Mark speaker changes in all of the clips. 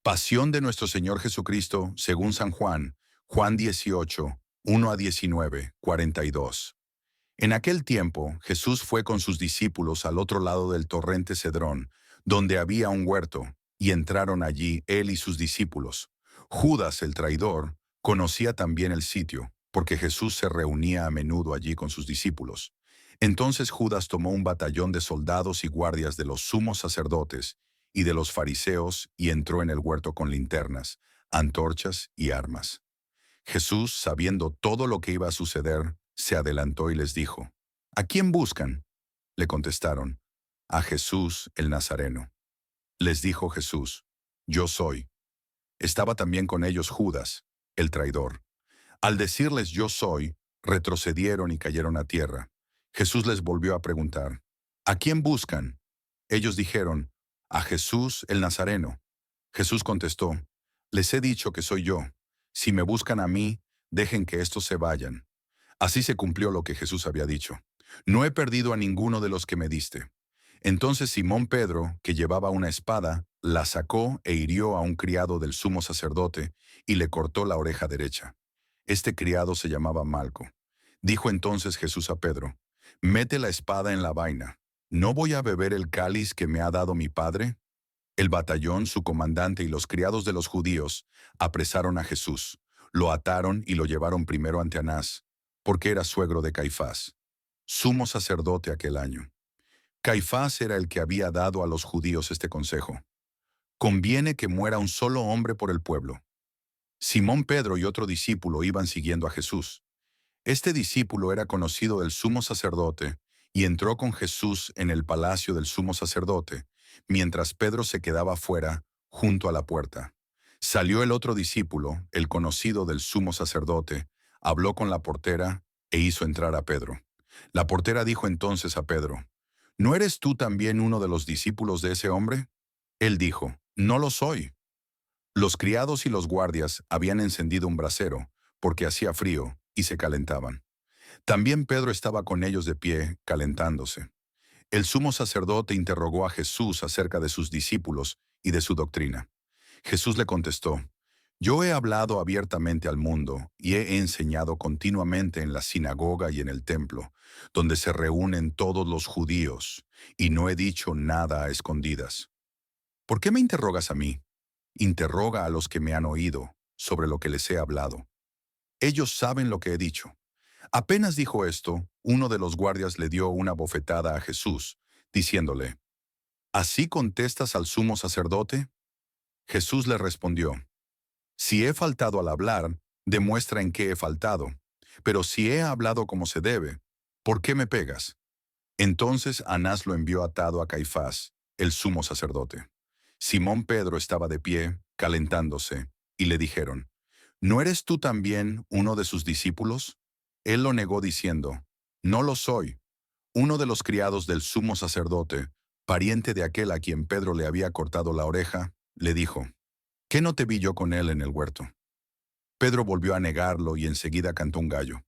Speaker 1: Pasión de nuestro Señor Jesucristo, según San Juan, Juan 18, 1 a 19, 42. En aquel tiempo, Jesús fue con sus discípulos al otro lado del torrente Cedrón, donde había un huerto, y entraron allí él y sus discípulos. Judas, el traidor, conocía también el sitio, porque Jesús se reunía a menudo allí con sus discípulos. Entonces Judas tomó un batallón de soldados y guardias de los sumos sacerdotes y de los fariseos y entró en el huerto con linternas, antorchas y armas. Jesús, sabiendo todo lo que iba a suceder, se adelantó y les dijo, ¿A quién buscan? Le contestaron, a Jesús el Nazareno. Les dijo Jesús, Yo soy. Estaba también con ellos Judas, el traidor. Al decirles yo soy, retrocedieron y cayeron a tierra. Jesús les volvió a preguntar, ¿A quién buscan? Ellos dijeron, a Jesús el Nazareno. Jesús contestó, les he dicho que soy yo. Si me buscan a mí, dejen que estos se vayan. Así se cumplió lo que Jesús había dicho. No he perdido a ninguno de los que me diste. Entonces Simón Pedro, que llevaba una espada, la sacó e hirió a un criado del sumo sacerdote y le cortó la oreja derecha. Este criado se llamaba Malco. Dijo entonces Jesús a Pedro, mete la espada en la vaina. ¿No voy a beber el cáliz que me ha dado mi padre? El batallón, su comandante y los criados de los judíos apresaron a Jesús, lo ataron y lo llevaron primero ante Anás, porque era suegro de Caifás, sumo sacerdote aquel año. Caifás era el que había dado a los judíos este consejo. Conviene que muera un solo hombre por el pueblo. Simón Pedro y otro discípulo iban siguiendo a Jesús. Este discípulo era conocido del sumo sacerdote y entró con Jesús en el palacio del sumo sacerdote, mientras Pedro se quedaba fuera, junto a la puerta. Salió el otro discípulo, el conocido del sumo sacerdote, habló con la portera e hizo entrar a Pedro. La portera dijo entonces a Pedro, ¿No eres tú también uno de los discípulos de ese hombre? Él dijo, No lo soy. Los criados y los guardias habían encendido un brasero, porque hacía frío, y se calentaban. También Pedro estaba con ellos de pie, calentándose. El sumo sacerdote interrogó a Jesús acerca de sus discípulos y de su doctrina. Jesús le contestó, Yo he hablado abiertamente al mundo y he enseñado continuamente en la sinagoga y en el templo, donde se reúnen todos los judíos, y no he dicho nada a escondidas. ¿Por qué me interrogas a mí? Interroga a los que me han oído sobre lo que les he hablado. Ellos saben lo que he dicho. Apenas dijo esto, uno de los guardias le dio una bofetada a Jesús, diciéndole, ¿Así contestas al sumo sacerdote? Jesús le respondió, Si he faltado al hablar, demuestra en qué he faltado. Pero si he hablado como se debe, ¿por qué me pegas? Entonces Anás lo envió atado a Caifás, el sumo sacerdote. Simón Pedro estaba de pie, calentándose, y le dijeron, ¿No eres tú también uno de sus discípulos? Él lo negó diciendo, No lo soy. Uno de los criados del sumo sacerdote, pariente de aquel a quien Pedro le había cortado la oreja, le dijo, ¿Qué no te vi yo con él en el huerto? Pedro volvió a negarlo y enseguida cantó un gallo.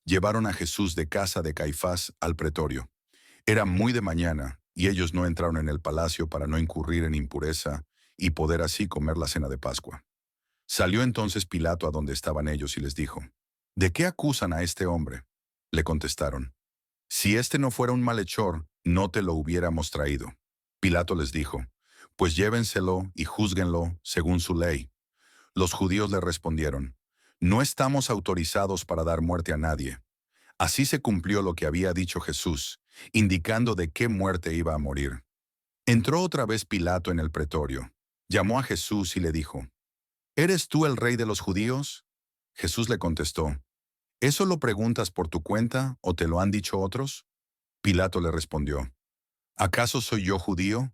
Speaker 1: Llevaron a Jesús de casa de Caifás al pretorio. Era muy de mañana, y ellos no entraron en el palacio para no incurrir en impureza y poder así comer la cena de Pascua. Salió entonces Pilato a donde estaban ellos y les dijo, ¿De qué acusan a este hombre? Le contestaron, Si este no fuera un malhechor, no te lo hubiéramos traído. Pilato les dijo, Pues llévenselo y júzguenlo según su ley. Los judíos le respondieron, No estamos autorizados para dar muerte a nadie. Así se cumplió lo que había dicho Jesús, indicando de qué muerte iba a morir. Entró otra vez Pilato en el pretorio. Llamó a Jesús y le dijo, ¿Eres tú el rey de los judíos? Jesús le contestó, ¿Eso lo preguntas por tu cuenta o te lo han dicho otros? Pilato le respondió, ¿Acaso soy yo judío?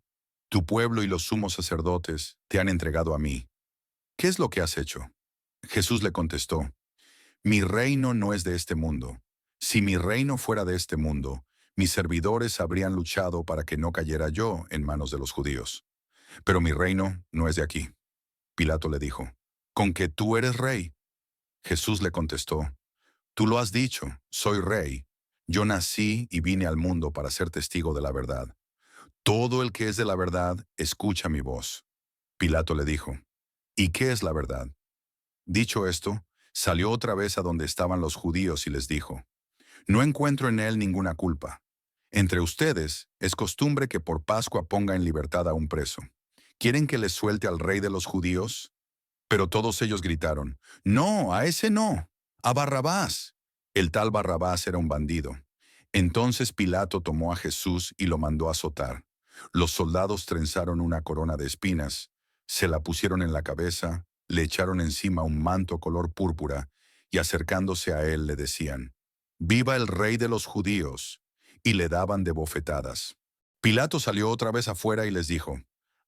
Speaker 1: Tu pueblo y los sumos sacerdotes te han entregado a mí. ¿Qué es lo que has hecho? Jesús le contestó, Mi reino no es de este mundo. Si mi reino fuera de este mundo, mis servidores habrían luchado para que no cayera yo en manos de los judíos. Pero mi reino no es de aquí. Pilato le dijo, ¿Con que tú eres rey? Jesús le contestó, Tú lo has dicho, soy rey. Yo nací y vine al mundo para ser testigo de la verdad. Todo el que es de la verdad, escucha mi voz. Pilato le dijo, ¿Y qué es la verdad? Dicho esto, salió otra vez a donde estaban los judíos y les dijo, no encuentro en él ninguna culpa. Entre ustedes es costumbre que por Pascua ponga en libertad a un preso. ¿Quieren que les suelte al rey de los judíos? Pero todos ellos gritaron, no, a ese no, a Barrabás. El tal Barrabás era un bandido. Entonces Pilato tomó a Jesús y lo mandó azotar. Los soldados trenzaron una corona de espinas, se la pusieron en la cabeza, le echaron encima un manto color púrpura y acercándose a él le decían, «Viva el rey de los judíos», y le daban de bofetadas. Pilato salió otra vez afuera y les dijo,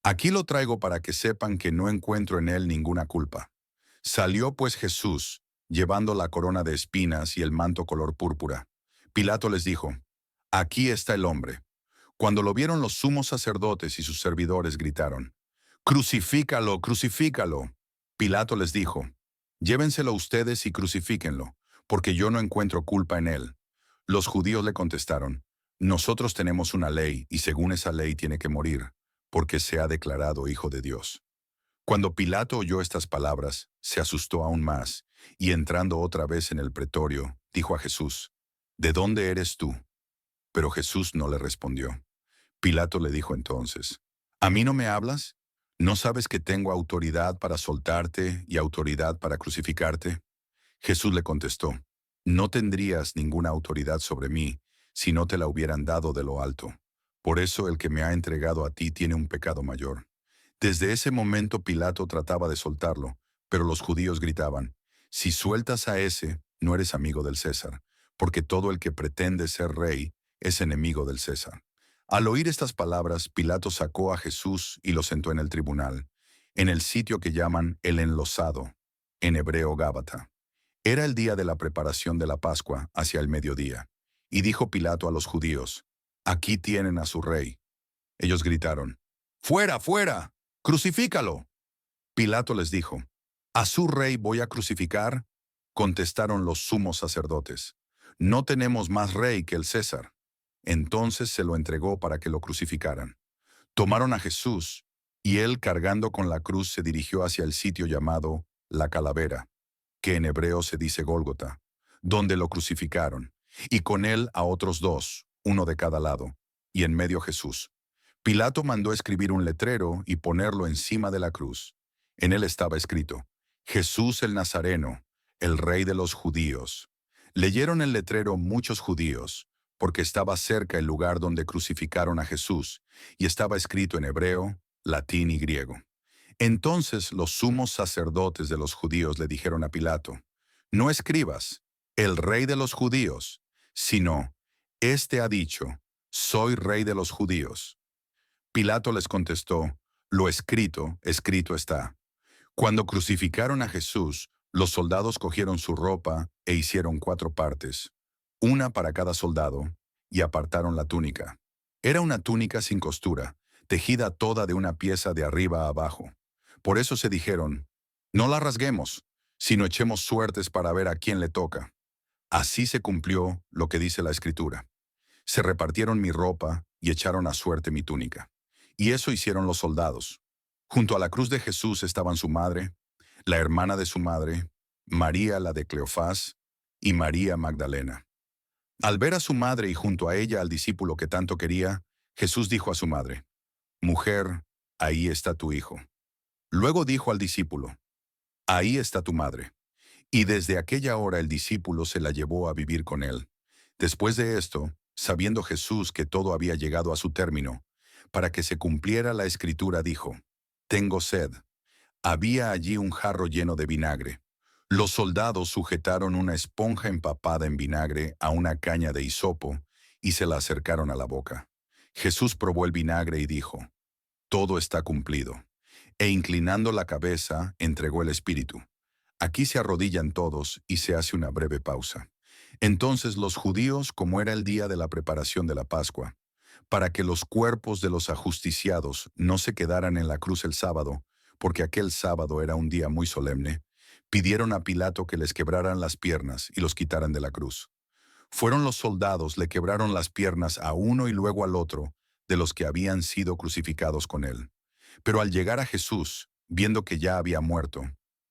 Speaker 1: «Aquí lo traigo para que sepan que no encuentro en él ninguna culpa». Salió pues Jesús, llevando la corona de espinas y el manto color púrpura. Pilato les dijo, «Aquí está el hombre». Cuando lo vieron los sumos sacerdotes y sus servidores gritaron, «Crucifícalo, crucifícalo». Pilato les dijo, «Llévenselo ustedes y crucifíquenlo, porque yo no encuentro culpa en él». Los judíos le contestaron, «Nosotros tenemos una ley y según esa ley tiene que morir, porque se ha declarado hijo de Dios». Cuando Pilato oyó estas palabras, se asustó aún más, y entrando otra vez en el pretorio, dijo a Jesús, «¿De dónde eres tú?». Pero Jesús no le respondió. Pilato le dijo entonces, ¿a mí no me hablas? ¿No sabes que tengo autoridad para soltarte y autoridad para crucificarte? Jesús le contestó, no tendrías ninguna autoridad sobre mí si no te la hubieran dado de lo alto. Por eso el que me ha entregado a ti tiene un pecado mayor. Desde ese momento Pilato trataba de soltarlo, pero los judíos gritaban, si sueltas a ese, no eres amigo del César, porque todo el que pretende ser rey es enemigo del César. Al oír estas palabras, Pilato sacó a Jesús y lo sentó en el tribunal, en el sitio que llaman el Enlosado, en hebreo Gábata. Era el día de la preparación de la Pascua, hacia el mediodía. Y dijo Pilato a los judíos, «Aquí tienen a su rey». Ellos gritaron, «¡Fuera, fuera! ¡Crucifícalo!». Pilato les dijo, «¿A su rey voy a crucificar?». Contestaron los sumos sacerdotes, «No tenemos más rey que el César». Entonces se lo entregó para que lo crucificaran. Tomaron a Jesús, y él cargando con la cruz se dirigió hacia el sitio llamado La Calavera, que en hebreo se dice Gólgota, donde lo crucificaron, y con él a otros dos, uno de cada lado, y en medio Jesús. Pilato mandó escribir un letrero y ponerlo encima de la cruz. En él estaba escrito, Jesús el Nazareno, el rey de los judíos. Leyeron el letrero muchos judíos, porque estaba cerca el lugar donde crucificaron a Jesús, y estaba escrito en hebreo, latín y griego. Entonces los sumos sacerdotes de los judíos le dijeron a Pilato, no escribas, el rey de los judíos, sino, este ha dicho, soy rey de los judíos. Pilato les contestó, lo escrito, escrito está. Cuando crucificaron a Jesús, los soldados cogieron su ropa e hicieron 4 partes, una para cada soldado, y apartaron la túnica. Era una túnica sin costura, tejida toda de una pieza de arriba a abajo. Por eso se dijeron, no la rasguemos, sino echemos suertes para ver a quién le toca. Así se cumplió lo que dice la Escritura. Se repartieron mi ropa y echaron a suerte mi túnica. Y eso hicieron los soldados. Junto a la cruz de Jesús estaban su madre, la hermana de su madre, María la de Cleofás y María Magdalena. Al ver a su madre y junto a ella al discípulo que tanto quería, Jesús dijo a su madre, «Mujer, ahí está tu hijo». Luego dijo al discípulo, «Ahí está tu madre». Y desde aquella hora el discípulo se la llevó a vivir con él. Después de esto, sabiendo Jesús que todo había llegado a su término, para que se cumpliera la Escritura dijo, «Tengo sed». Había allí un jarro lleno de vinagre. Los soldados sujetaron una esponja empapada en vinagre a una caña de hisopo y se la acercaron a la boca. Jesús probó el vinagre y dijo, «Todo está cumplido». E inclinando la cabeza, entregó el espíritu. Aquí se arrodillan todos y se hace una breve pausa. Entonces los judíos, como era el día de la preparación de la Pascua, para que los cuerpos de los ajusticiados no se quedaran en la cruz el sábado, porque aquel sábado era un día muy solemne, pidieron a Pilato que les quebraran las piernas y los quitaran de la cruz. Fueron los soldados, le quebraron las piernas a uno y luego al otro, de los que habían sido crucificados con él. Pero al llegar a Jesús, viendo que ya había muerto,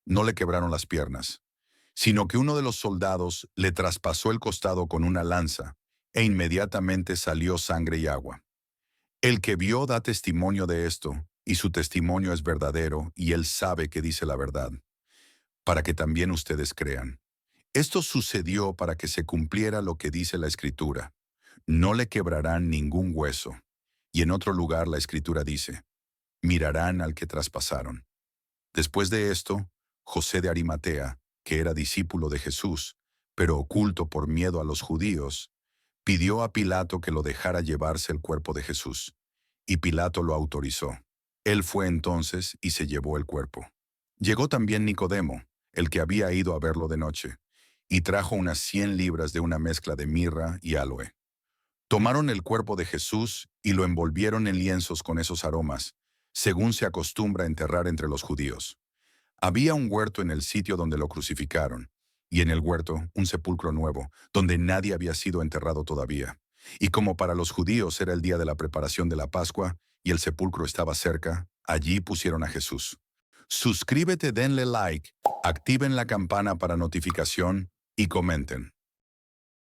Speaker 1: no le quebraron las piernas, sino que uno de los soldados le traspasó el costado con una lanza, e inmediatamente salió sangre y agua. El que vio da testimonio de esto, y su testimonio es verdadero, y él sabe que dice la verdad, para que también ustedes crean. Esto sucedió para que se cumpliera lo que dice la Escritura: no le quebrarán ningún hueso. Y en otro lugar la Escritura dice: mirarán al que traspasaron. Después de esto, José de Arimatea, que era discípulo de Jesús, pero oculto por miedo a los judíos, pidió a Pilato que lo dejara llevarse el cuerpo de Jesús, y Pilato lo autorizó. Él fue entonces y se llevó el cuerpo. Llegó también Nicodemo, el que había ido a verlo de noche, y trajo unas 100 libras de una mezcla de mirra y aloe. Tomaron el cuerpo de Jesús y lo envolvieron en lienzos con esos aromas, según se acostumbra enterrar entre los judíos. Había un huerto en el sitio donde lo crucificaron, y en el huerto un sepulcro nuevo, donde nadie había sido enterrado todavía. Y como para los judíos era el día de la preparación de la Pascua, y el sepulcro estaba cerca, allí pusieron a Jesús. Suscríbete, denle like, activen la campana para notificación y comenten.